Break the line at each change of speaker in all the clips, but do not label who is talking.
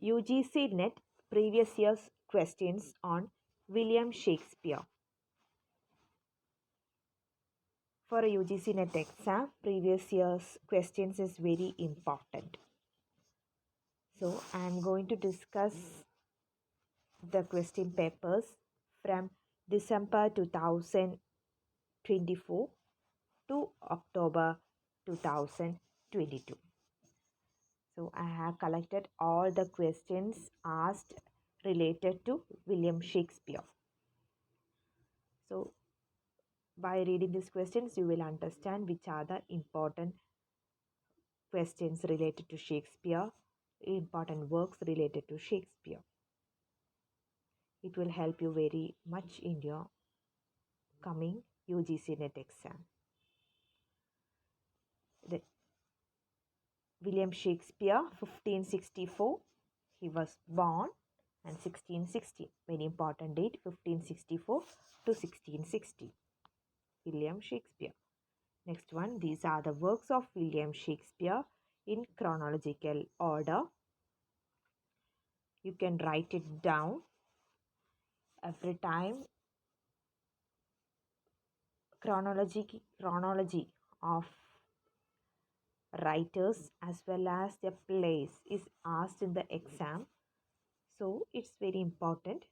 UGC NET previous year's questions on William Shakespeare. For a UGC NET exam, previous year's questions is very important. So I am going to discuss the question papers from December 2024 to October 2022. So I have collected all the questions asked related to William Shakespeare. So by reading these questions, you will understand which are the important questions related to Shakespeare, important works related to Shakespeare. It will help you very much in your coming UGC NET exam. William Shakespeare, 1564, he was born, and 1660, very important date, 1564 to 1660. William Shakespeare. Next one, these are the works of William Shakespeare in chronological order. You can write it down every time. Chronology of writers as well as their plays is asked in the exam. So it's very important.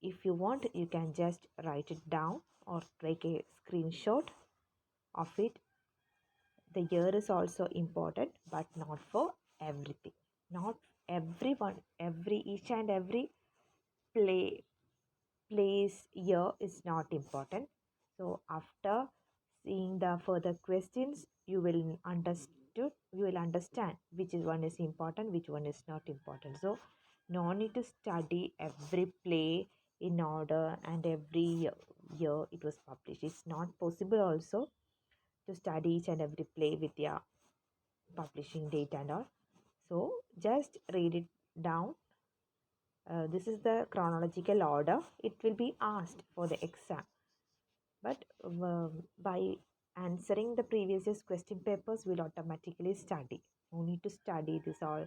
If you want, you can just write it down or take a screenshot of it. The year is also important, but not for everything. Not everyone, each and every place year is not important. So after seeing the further questions, you will understand which one is important, which one is not important. So no need to study every play in order and every year it was published. It's not possible also to study each and every play with your publishing date and all. So just read it down. This is the chronological order. It will be asked for the exam. But by answering the previous year's question papers, we'll automatically study. No need to study this all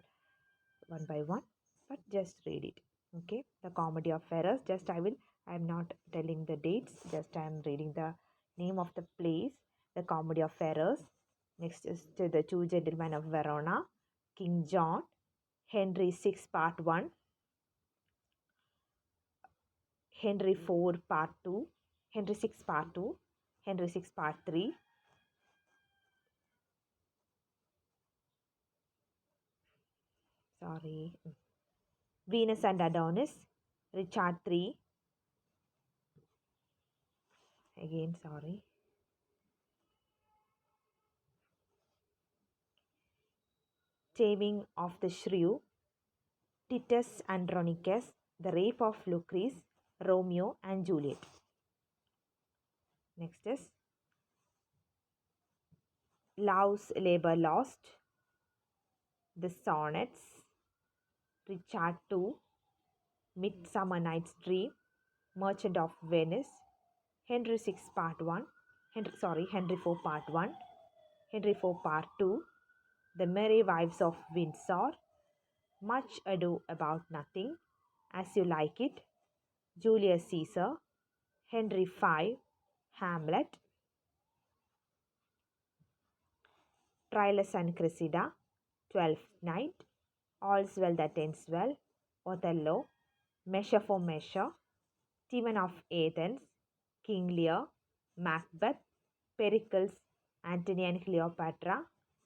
one by one, but just read it. Okay, the Comedy of Errors. I am not telling the dates, just I am reading the name of the place. The Comedy of Errors. Next is to the Two Gentlemen of Verona, King John, Henry VI Part 1, Henry 4 Part 2, Henry 6 Part 2, Henry 6 Part 3, Venus and Adonis, Richard 3, Taming of the Shrew, Titus Andronicus, The Rape of Lucrece, Romeo and Juliet. Next is Love's Labour Lost, The Sonnets, Richard 2, Midsummer Night's Dream, Merchant of Venice, Henry 6 Part 1, Henry 4 Part 1, Henry 4 Part 2, The Merry Wives of Windsor, Much Ado About Nothing, As You Like It, Julius Caesar, Henry 5, Hamlet, Troilus and Cressida, Twelfth Night, All's Well That Ends Well, Othello, Measure for Measure, Timon of Athens, King Lear, Macbeth, Pericles, Antony and Cleopatra,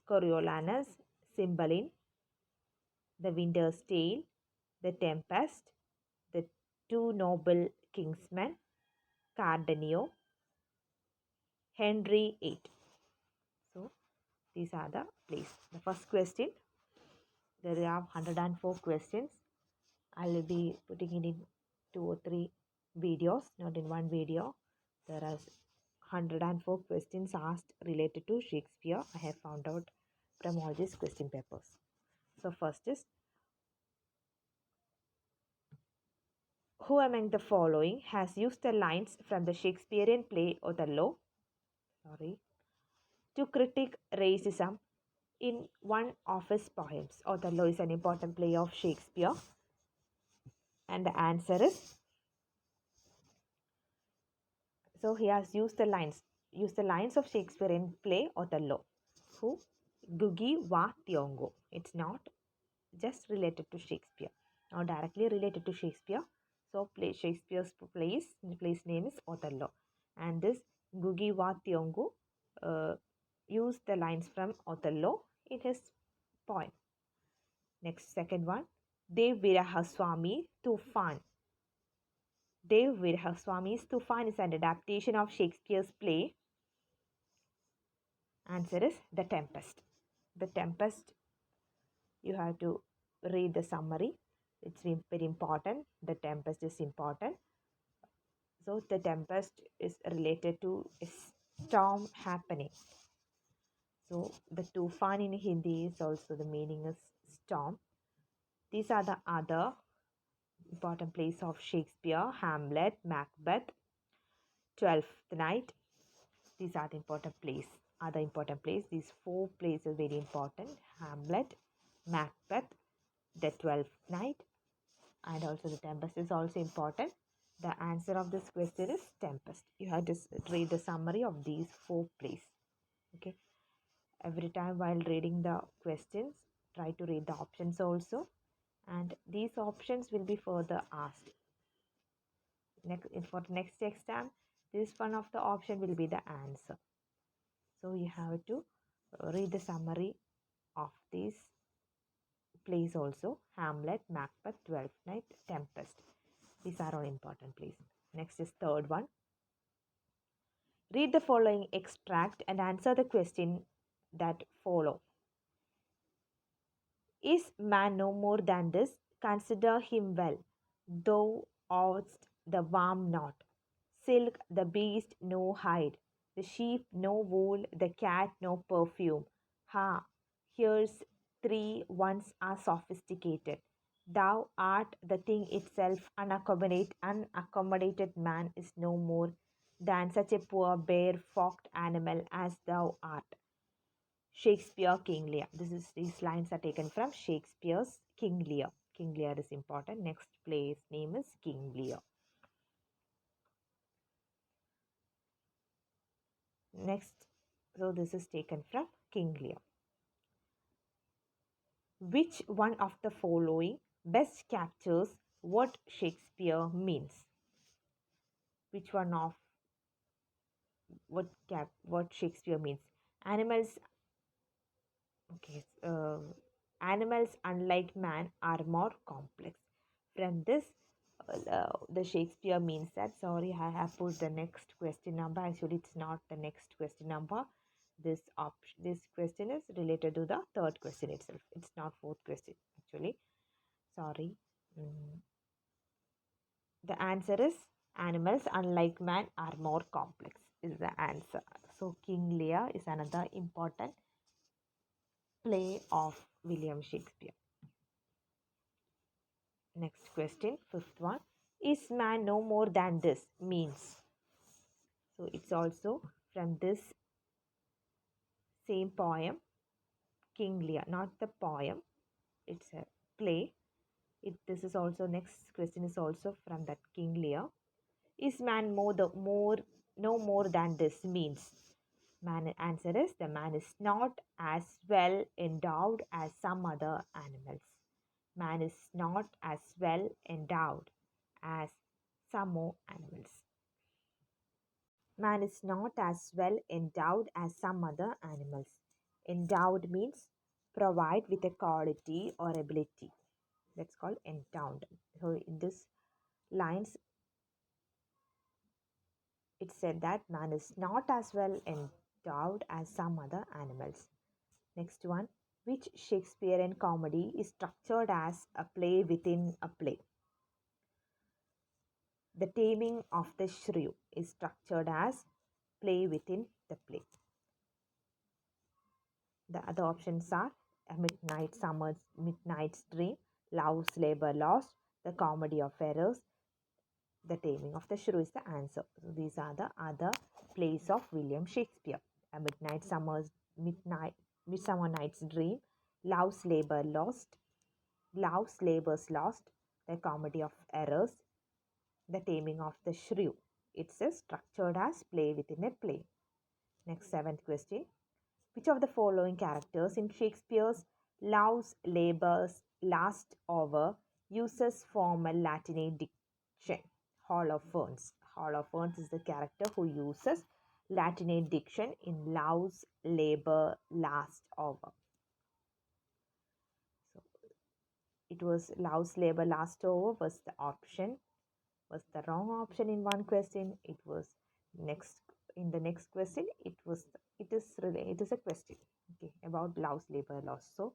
Coriolanus, Cymbeline, The Winter's Tale, The Tempest, The Two Noble Kingsmen, Cardenio, Henry VIII. So these are the plays. The first question, there are 104 questions. I will be putting it in 2 or 3 videos, not in one video. There are 104 questions asked related to Shakespeare. I have found out from all these question papers. So first is, who among the following has used the lines from the Shakespearean play Othello to critique racism in one of his poems. Othello is an important play of Shakespeare. And the answer is, so he has used the lines of Shakespeare in play Othello. Who? Gugi wa Tiongo. It's not just related to Shakespeare, not directly related to Shakespeare. So Shakespeare's place name is Othello. And this Gugi wa Tiongo used the lines from Othello in his poem. Next, second one, Dev Virahaswamy Tufan. Dev Virahaswamy's Tufan is an adaptation of Shakespeare's play. Answer is The Tempest. The Tempest, you have to read the summary. It's very important. The Tempest is important. So the Tempest is related to a storm happening. So the Tufan in Hindi is also, the meaning is storm. These are the other important plays of Shakespeare: Hamlet, Macbeth, Twelfth Night. These are the important plays. Other important plays. These four plays are very important: Hamlet, Macbeth, the Twelfth Night, and also the Tempest is also important. The answer of this question is Tempest. You have to read the summary of these four plays. Okay. Every time while reading the questions, try to read the options also. And these options will be further asked. For next exam, this one of the option will be the answer. So you have to read the summary of these plays also: Hamlet, Macbeth, Twelfth Night, Tempest. These are all important plays. Next is third one. Read the following extract and answer the question that follow. Is man no more than this? Consider him well. Thou oughtst the worm not. Silk, the beast, no hide. The sheep, no wool. The cat, no perfume. Ha! Here's three ones are sophisticated. Thou art the thing itself. Unaccommodated man is no more than such a poor bare-forked animal as thou art. Shakespeare King Lear. These lines are taken from Shakespeare's King Lear. King Lear is important. Next play's name is King Lear. Next, so this is taken from King Lear. Which one of the following best captures what Shakespeare means? Which one of what Shakespeare means? Animals. Okay. Animals, unlike man, are more complex. From this, the Shakespeare means that, sorry, I have put the next question number. Actually, it's not the next question number. This question is related to the third question itself. It's not fourth question actually. Sorry. The answer is animals, unlike man, are more complex is the answer. So King Lear is another important play of William Shakespeare. Next question, fifth one. Is man no more than this? Means. So it's also from this same poem, King Lear. Not the poem, it's a play. This is also, next question is also from that King Lear. Is man no more than this? Means. Man, answer is, the man is not as well endowed as some other animals. Man is not as well endowed as some more animals. Man is not as well endowed as some other animals. Endowed means provide with a quality or ability. That's called endowed. So in this lines, it said that man is not as well endowed as some other animals. Next one, which Shakespearean comedy is structured as a play within a play? The Taming of the Shrew is structured as play within the play. The other options are A Midnight's Dream, Love's Labour Lost, The Comedy of Errors. The Taming of the Shrew is the answer. So these are the other plays of William Shakespeare. A Midnight Midsummer Night's Dream, Love's Labor Lost, Love's Labor's Lost, The Comedy of Errors, The Taming of the Shrew. It's a structured as play within a play. Next, seventh question. Which of the following characters in Shakespeare's Love's Labor's Last Over uses formal Latinate diction? Holofernes. Holofernes is the character who uses Latinate diction in Love's Labor Last Over. So it was Love's Labor Last Over was the option, was the wrong option in one question. It was next in the next question. It is a question, okay, about Love's Labor Loss. So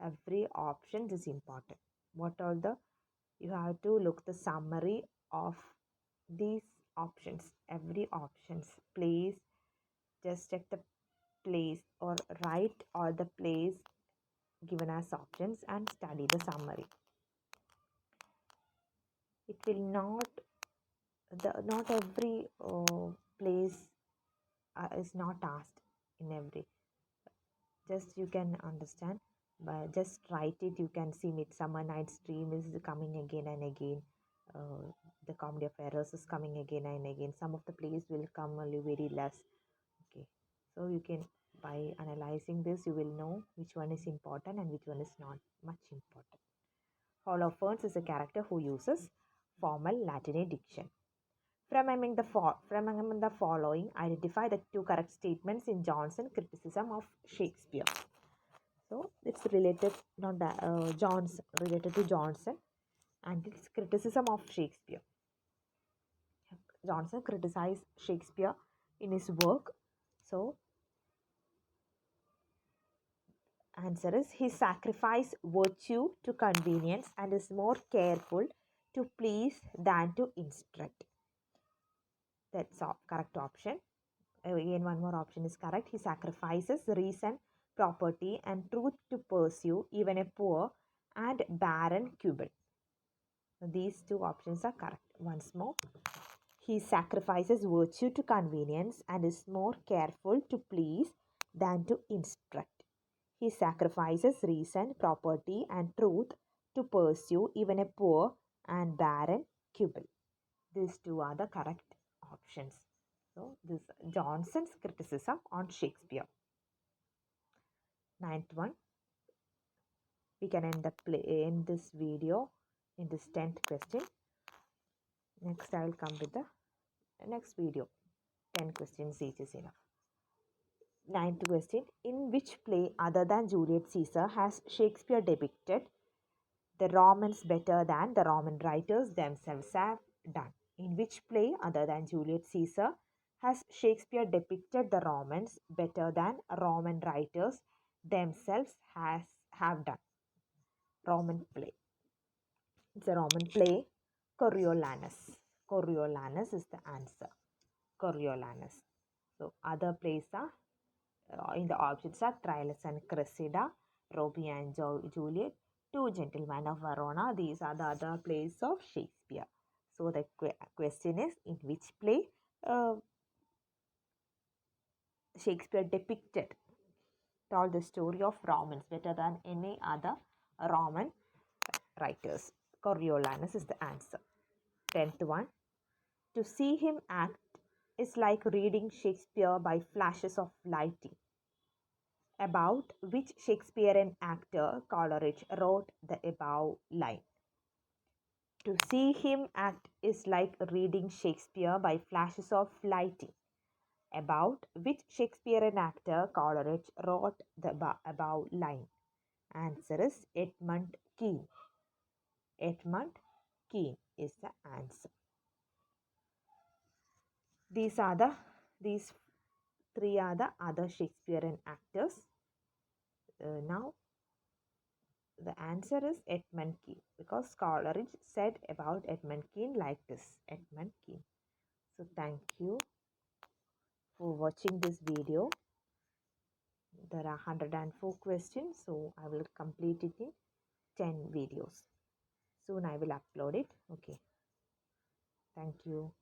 every option is important. What are the, you have to look the summary of these options. Every options, please just check the place or write all the place given as options and study the summary. It will not every place is not asked in every, just you can understand, but just write it. You can see Midsummer Night's Dream is coming again and again, the Comedy of Errors is coming again and again. Some of the plays will come only very less, okay. So you can, by analyzing this, you will know which one is important and which one is not much important. Holofernes is a character who uses formal Latinate diction. From among the following, identify the two correct statements in Johnson's criticism of Shakespeare. So it's related, not Johnson, related to Johnson, and it's criticism of Shakespeare. Johnson criticized Shakespeare in his work. So answer is, he sacrificed virtue to convenience and is more careful to please than to instruct. That's all correct option. Again, one more option is correct. He sacrifices reason, property, and truth to pursue even a poor and barren quibble. These two options are correct. Once more, he sacrifices virtue to convenience and is more careful to please than to instruct. He sacrifices reason, property, and truth to pursue even a poor and barren quibble. These two are the correct options. So this Johnson's criticism on Shakespeare. Ninth one. We can end this video in this 10th question. Next I will come with the next video. 10 questions each is enough. Ninth question. In which play other than Julius Caesar has Shakespeare depicted the Romans better than the Roman writers themselves have done? In which play other than Julius Caesar has Shakespeare depicted the Romans better than Roman writers themselves have done? Roman play. It's a Roman play. Coriolanus. Coriolanus is the answer. Coriolanus. So other plays are in the options are Troilus and Cressida, Romeo and Juliet, Two Gentlemen of Verona. These are the other plays of Shakespeare. So the question is, in which play Shakespeare depicted, told the story of Romans better than any other Roman writers? Coriolanus is the answer. 10th one. To see him act is like reading Shakespeare by flashes of lightning. About which Shakespearean actor Coleridge wrote the above line? To see him act is like reading Shakespeare by flashes of lightning. About which Shakespearean actor Coleridge wrote the above line? Answer is Edmund Kean. Edmund Kean is the answer. These three are the other Shakespearean actors. Now the answer is Edmund Kean, because Coleridge said about Edmund Kean like this. Edmund Kean. So thank you for watching this video. There are 104 questions, so I will complete it in 10 videos. Soon I will upload it. Okay. Thank you.